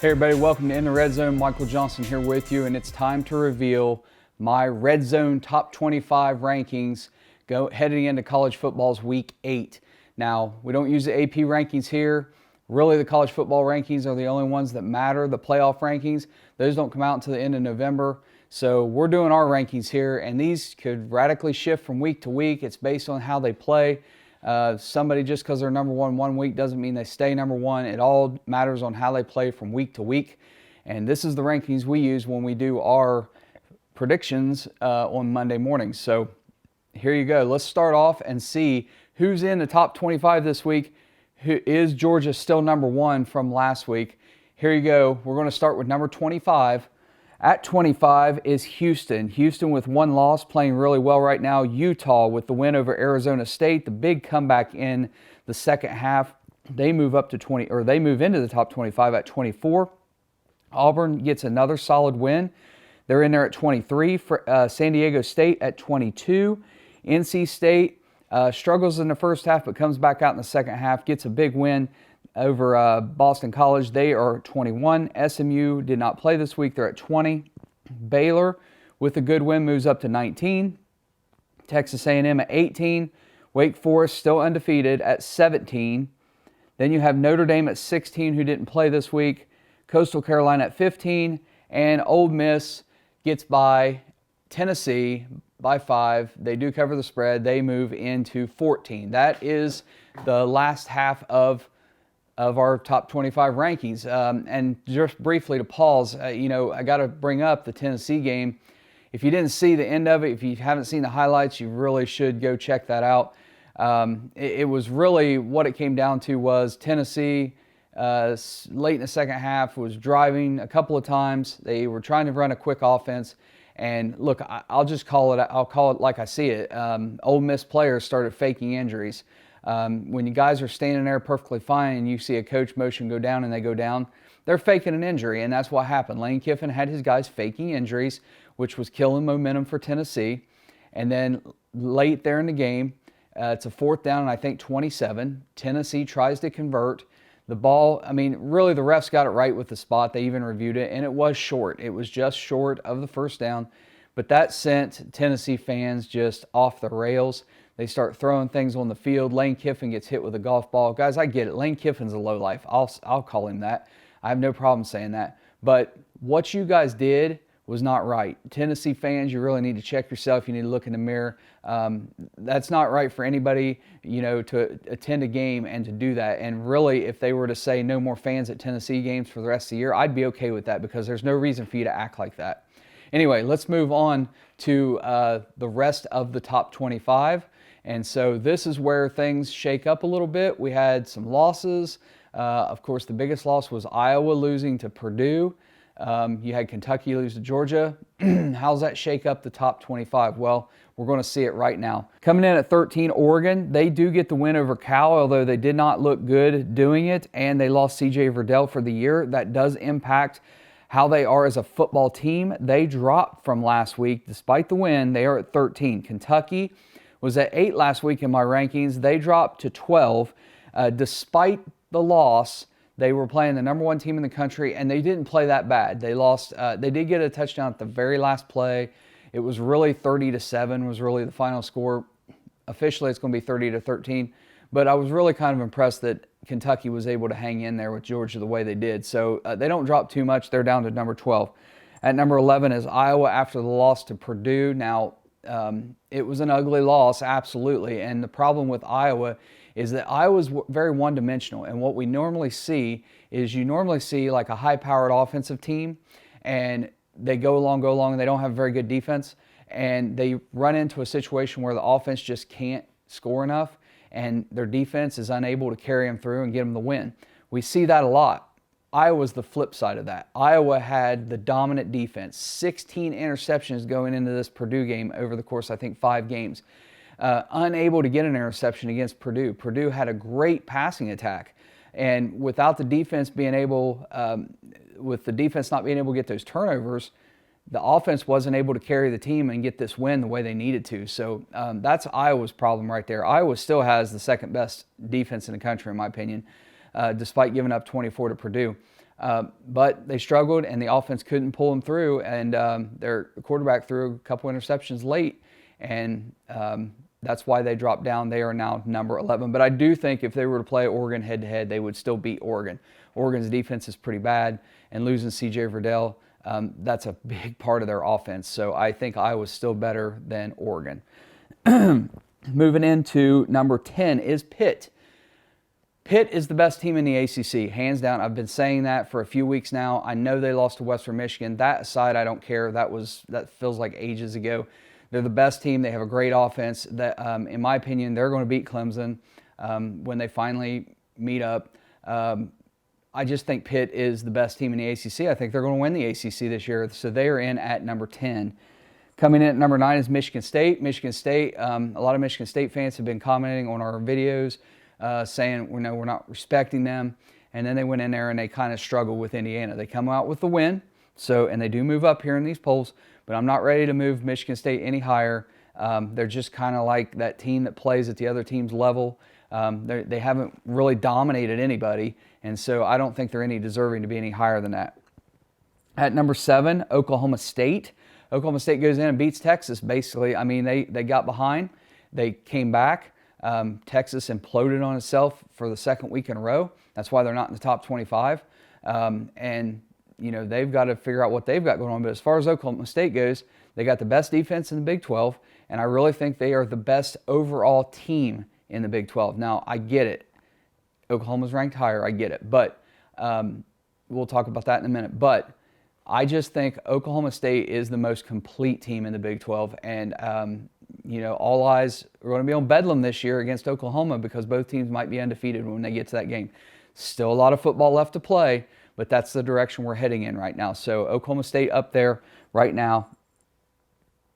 Hey everybody, welcome to In the Red Zone. Michael Johnson here with you, and it's time to reveal my Red Zone top 25 rankings heading into college football's week 8. Now, we don't use the AP rankings here. Really, the college football rankings are the only ones that matter. The playoff rankings, those don't come out until the end of November. So we're doing our rankings here, and these could radically shift from week to week. It's based on how they play. Somebody, just because they're number one week doesn't mean they stay number one. It all matters on how they play from week to week. And this is the rankings we use when we do our predictions on Monday mornings. So here you go. Let's start off and see who's in the top 25 this week. Is Georgia still number one from last week? Here you go. We're going to start with number 25. At 25 is Houston. Houston with one loss, playing really well right now. Utah with the win over Arizona State, the big comeback in the second half. They move up to they move into the top 25 at 24. Auburn gets another solid win. They're in there at 23. San Diego State at 22. NC State struggles in the first half but comes back out in the second half, gets a big win over Boston College. They are 21. SMU did not play this week. They're at 20. Baylor, with a good win, moves up to 19. Texas A&M at 18. Wake Forest still undefeated at 17. Then you have Notre Dame at 16, who didn't play this week. Coastal Carolina at 15. And Ole Miss gets by Tennessee by 5. They do cover the spread. They move into 14. That is the last half of our top 25 rankings. And just briefly to pause, I got to bring up the Tennessee game. If you didn't see the end of it, if you haven't seen the highlights, you really should go check that out. It was really what it came down to was Tennessee, late in the second half, was driving a couple of times. They were trying to run a quick offense. And look, I'll call it like I see it. Ole Miss players started faking injuries. When you guys are standing there perfectly fine and you see a coach motion go down and they go down, they're faking an injury, and that's what happened. Lane Kiffin had his guys faking injuries, which was killing momentum for Tennessee. And then late there in the game, it's a fourth down and I think 27. Tennessee tries to convert. The ball, really the refs got it right with the spot. They even reviewed it, and it was short. It was just short of the first down. But that sent Tennessee fans just off the rails. They start throwing things on the field. Lane Kiffin gets hit with a golf ball. Guys, I get it. Lane Kiffin's a lowlife. I'll call him that. I have no problem saying that. But what you guys did was not right. Tennessee fans, you really need to check yourself. You need to look in the mirror. That's not right for anybody, to attend a game and to do that. And really, if they were to say no more fans at Tennessee games for the rest of the year, I'd be okay with that, because there's no reason for you to act like that. Anyway, let's move on to the rest of the top 25. And so this is where things shake up a little bit. We had some losses. Of course, the biggest loss was Iowa losing to Purdue. You had Kentucky lose to Georgia. How's that shake up the top 25? Well, we're going to see it right now. Coming in at 13, Oregon. They do get the win over Cal, although they did not look good doing it, and they lost C.J. Verdell for the year. That does impact how they are as a football team. They dropped from last week. Despite the win, they are at 13. Kentucky was at 8 last week in my rankings. They dropped to 12. Despite the loss, they were playing the number one team in the country, and they didn't play that bad. They lost. They did get a touchdown at the very last play. It was really 30-7 was really the final score. Officially, it's going to be 30-13. But I was really kind of impressed that Kentucky was able to hang in there with Georgia the way they did. So they don't drop too much. They're down to number 12. At number 11 is Iowa after the loss to Purdue. Now, it was an ugly loss, absolutely. And the problem with Iowa is that Iowa's very one-dimensional. And what we normally see is like a high-powered offensive team, and they go along, and they don't have very good defense, and they run into a situation where the offense just can't score enough, and their defense is unable to carry them through and get them the win. We see that a lot. Iowa's the flip side of that. Iowa had the dominant defense, 16 interceptions going into this Purdue game over the course, I think, 5 games. Unable to get an interception against Purdue. Purdue had a great passing attack. And without the defense being able, with the defense not being able to get those turnovers, the offense wasn't able to carry the team and get this win the way they needed to. So that's Iowa's problem right there. Iowa still has the second best defense in the country, in my opinion, despite giving up 24 to Purdue. But they struggled, and the offense couldn't pull them through, and their quarterback threw a couple interceptions late, and that's why they dropped down. They are now number 11. But I do think if they were to play Oregon head-to-head, they would still beat Oregon. Oregon's defense is pretty bad, and losing C.J. Verdell, that's a big part of their offense. So I think Iowa's still better than Oregon. Moving into number 10 is Pitt. Pitt is the best team in the ACC, hands down. I've been saying that for a few weeks now. I know they lost to Western Michigan. That aside, I don't care. That feels like ages ago. They're the best team. They have a great offense. That, in my opinion, they're going to beat Clemson when they finally meet up. I just think Pitt is the best team in the ACC. I think they're going to win the ACC this year. So they are in at number 10. Coming in at number 9 is Michigan State. Michigan State, a lot of Michigan State fans have been commenting on our videos, saying we're not respecting them. And then they went in there and they kind of struggled with Indiana. They come out with the win, and they do move up here in these polls, but I'm not ready to move Michigan State any higher. They're just kind of like that team that plays at the other team's level. They haven't really dominated anybody, and so I don't think they're any deserving to be any higher than that. At number 7, Oklahoma State. Oklahoma State goes in and beats Texas, basically. I mean, they got behind. They came back. Texas imploded on itself for the second week in a row. That's why they're not in the top 25. And, they've got to figure out what they've got going on. But as far as Oklahoma State goes, they got the best defense in the Big 12, and I really think they are the best overall team in the Big 12. Now, I get it. Oklahoma's ranked higher. I get it. But we'll talk about that in a minute. But I just think Oklahoma State is the most complete team in the Big 12. And, all eyes are going to be on Bedlam this year against Oklahoma because both teams might be undefeated when they get to that game. Still a lot of football left to play, but that's the direction we're heading in right now. So Oklahoma State up there right now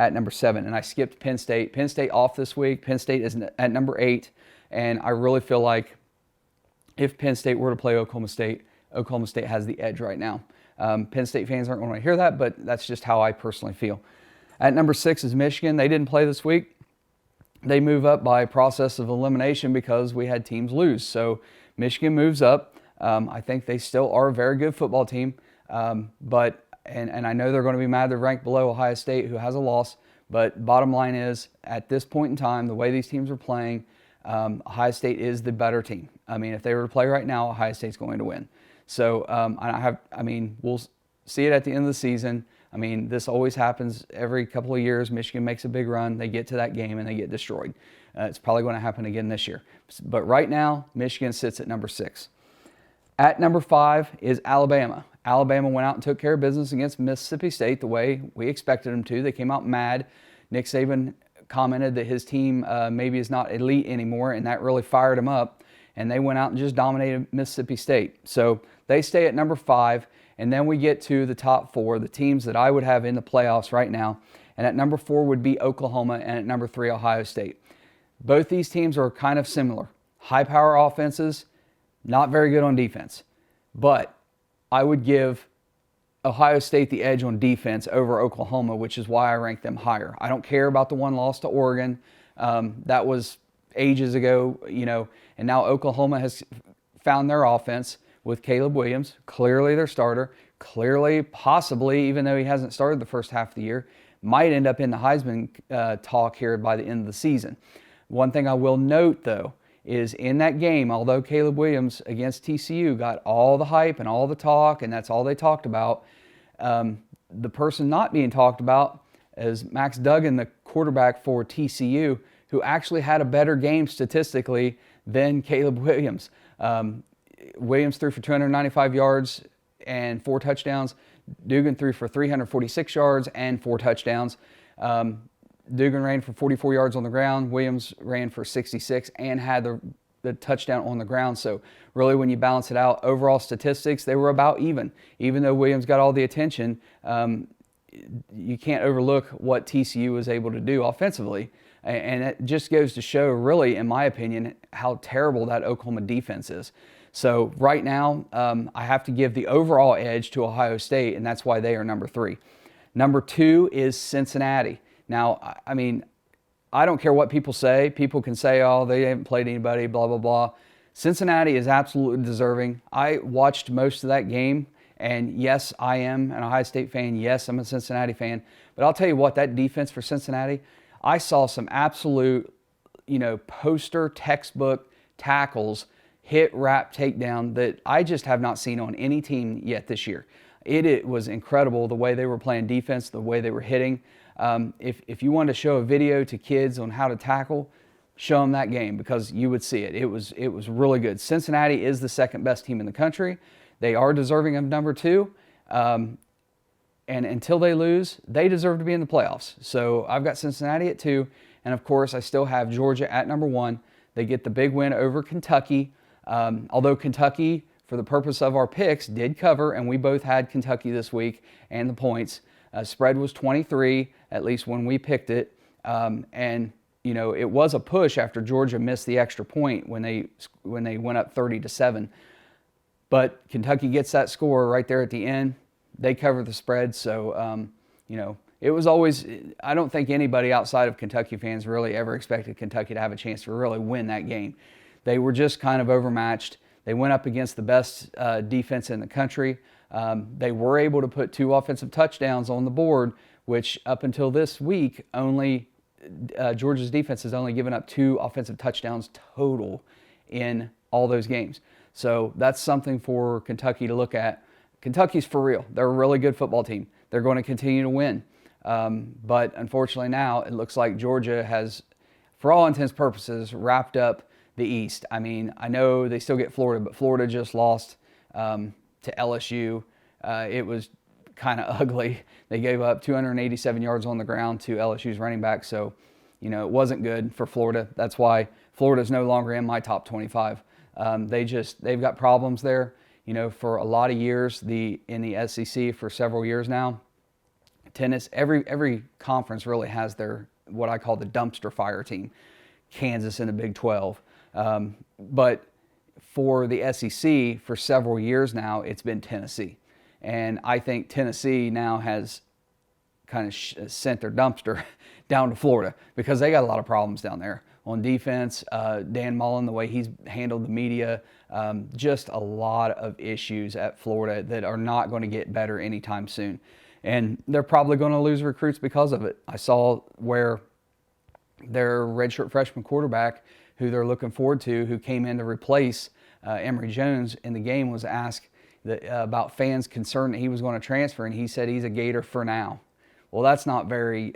at number 7. And I skipped Penn State. Penn State off this week. Penn State is at number 8. And I really feel like if Penn State were to play Oklahoma State has the edge right now. Penn State fans aren't going to hear that, but that's just how I personally feel. At number 6 is Michigan. They didn't play this week. They move up by process of elimination because we had teams lose. So Michigan moves up. I think they still are a very good football team, but I know they're going to be mad they're ranked below Ohio State, who has a loss. But bottom line is, at this point in time, the way these teams are playing, Ohio State is the better team. I mean, if they were to play right now, Ohio State's going to win. So we'll see it at the end of the season. I mean, this always happens every couple of years. Michigan makes a big run. They get to that game and they get destroyed. It's probably going to happen again this year. But right now, Michigan sits at number 6. At number 5 is Alabama. Alabama went out and took care of business against Mississippi State the way we expected them to. They came out mad. Nick Saban commented that his team maybe is not elite anymore, and that really fired him up. And they went out and just dominated Mississippi State. So they stay at number 5. And then we get to the top 4, the teams that I would have in the playoffs right now. And at number 4 would be Oklahoma, and at number 3, Ohio State. Both these teams are kind of similar. High-power offenses, not very good on defense. But I would give Ohio State the edge on defense over Oklahoma, which is why I rank them higher. I don't care about the one loss to Oregon. That was ages ago, and now Oklahoma has found their offense with Caleb Williams, clearly their starter, clearly, possibly, even though he hasn't started the first half of the year, might end up in the Heisman talk here by the end of the season. One thing I will note, though, is in that game, although Caleb Williams against TCU got all the hype and all the talk, and that's all they talked about, the person not being talked about is Max Duggan, the quarterback for TCU, who actually had a better game statistically than Caleb Williams. Williams threw for 295 yards and 4 touchdowns. Duggan threw for 346 yards and 4 touchdowns. Duggan ran for 44 yards on the ground. Williams ran for 66 and had the touchdown on the ground. So really, when you balance it out, overall statistics, they were about even. Even though Williams got all the attention, you can't overlook what TCU was able to do offensively. And it just goes to show, really, in my opinion, how terrible that Oklahoma defense is. So right now, I have to give the overall edge to Ohio State, and that's why they are number 3. Number 2 is Cincinnati. Now, I mean, I don't care what people say. People can say, oh, they haven't played anybody, blah, blah, blah. Cincinnati is absolutely deserving. I watched most of that game. And yes, I am an Ohio State fan. Yes, I'm a Cincinnati fan. But I'll tell you what, that defense for Cincinnati, I saw some absolute, poster textbook tackles, hit, wrap, takedown that I just have not seen on any team yet this year. It was incredible the way they were playing defense, the way they were hitting. If you wanted to show a video to kids on how to tackle, show them that game because you would see it. It was really good. Cincinnati is the second best team in the country. They are deserving of number 2. And until they lose, they deserve to be in the playoffs. So I've got Cincinnati at 2. And of course, I still have Georgia at number 1. They get the big win over Kentucky. Although Kentucky, for the purpose of our picks, did cover, and we both had Kentucky this week and the points. Spread was 23, at least when we picked it. And it was a push after Georgia missed the extra point when they went up 30-7. But Kentucky gets that score right there at the end. They cover the spread. So, it was always, I don't think anybody outside of Kentucky fans really ever expected Kentucky to have a chance to really win that game. They were just kind of overmatched. They went up against the best defense in the country. They were able to put 2 offensive touchdowns on the board, which up until this week, Georgia's defense has only given up 2 offensive touchdowns total in all those games. So that's something for Kentucky to look at. Kentucky's for real. They're a really good football team. They're going to continue to win. But unfortunately now it looks like Georgia has, for all intents and purposes, wrapped up the East. I mean, I know they still get Florida, but Florida just lost to LSU. It was kind of ugly. They gave up 287 yards on the ground to LSU's running back. So, it wasn't good for Florida. That's why Florida's no longer in my top 25. They've got problems there. For a lot of years, in the SEC for several years now, tennis, every conference really has their, what I call the dumpster fire team. Kansas in the Big 12. But for the SEC, for several years now, it's been Tennessee. And I think Tennessee now has kind of sent their dumpster down to Florida because they got a lot of problems down there. On defense, Dan Mullen, the way he's handled the media, just a lot of issues at Florida that are not going to get better anytime soon. And they're probably going to lose recruits because of it. I saw where their redshirt freshman quarterback, who they're looking forward to, who came in to replace Emory Jones in the game, was asked about fans concerned that he was going to transfer, and he said he's a Gator for now. Well, that's not very,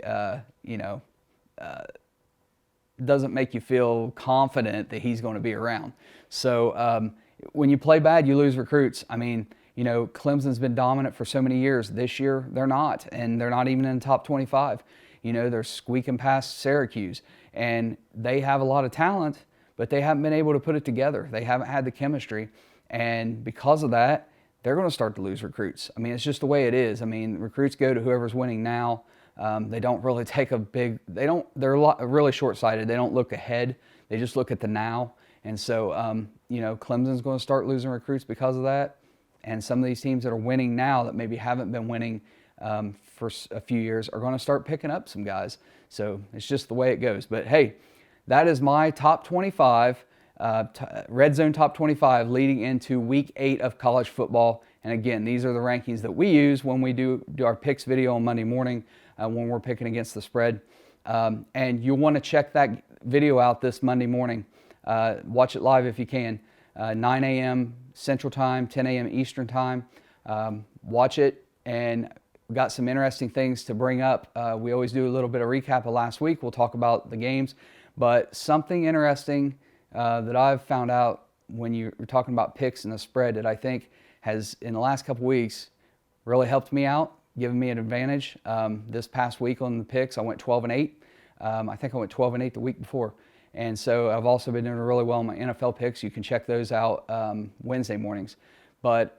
doesn't make you feel confident that he's going to be around. So when you play bad, you lose recruits. I mean, Clemson's been dominant for so many years. This year, they're not, and they're not even in the top 25. They're squeaking past Syracuse, and they have a lot of talent, but they haven't been able to put it together. They haven't had the chemistry, and because of that, they're going to start to lose recruits. I mean, it's just the way it is. I mean, recruits go to whoever's winning now. They don't really take they're really short-sighted. They don't look ahead. They just look at the now. And so, Clemson's going to start losing recruits because of that. And some of these teams that are winning now that maybe haven't been winning for a few years are going to start picking up some guys. So it's just the way it goes. But hey, that is my top 25, Red Zone top 25 leading into week 8 of college football. And again, these are the rankings that we use when we do our picks video on Monday morning when we're picking against the spread. And you'll want to check that video out this Monday morning. Watch it live if you can. 9 a.m. Central Time, 10 a.m. Eastern Time. Watch it, and we've got some interesting things to bring up. We always do a little bit of recap of last week. We'll talk about the games. But something interesting that I've found out when you're talking about picks and the spread that I think has, in the last couple weeks, really helped me out, given me an advantage. This past week on the picks, I went 12-8. I think I went 12-8 the week before. And so I've also been doing really well in my NFL picks. You can check those out Wednesday mornings. But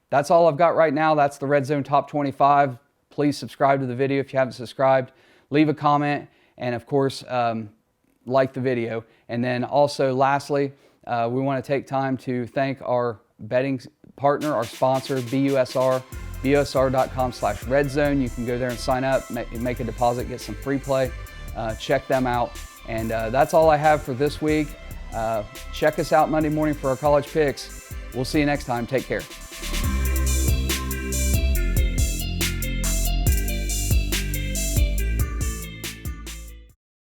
that's all I've got right now. That's the Red Zone Top 25. Please subscribe to the video if you haven't subscribed. Leave a comment, and of course, like the video. And then also, lastly, we want to take time to thank our betting partner, our sponsor, BUSR, busr.com/redzone. You can go there and sign up, make a deposit, get some free play. Check them out. And that's all I have for this week. Check us out Monday morning for our college picks. We'll see you next time. Take care.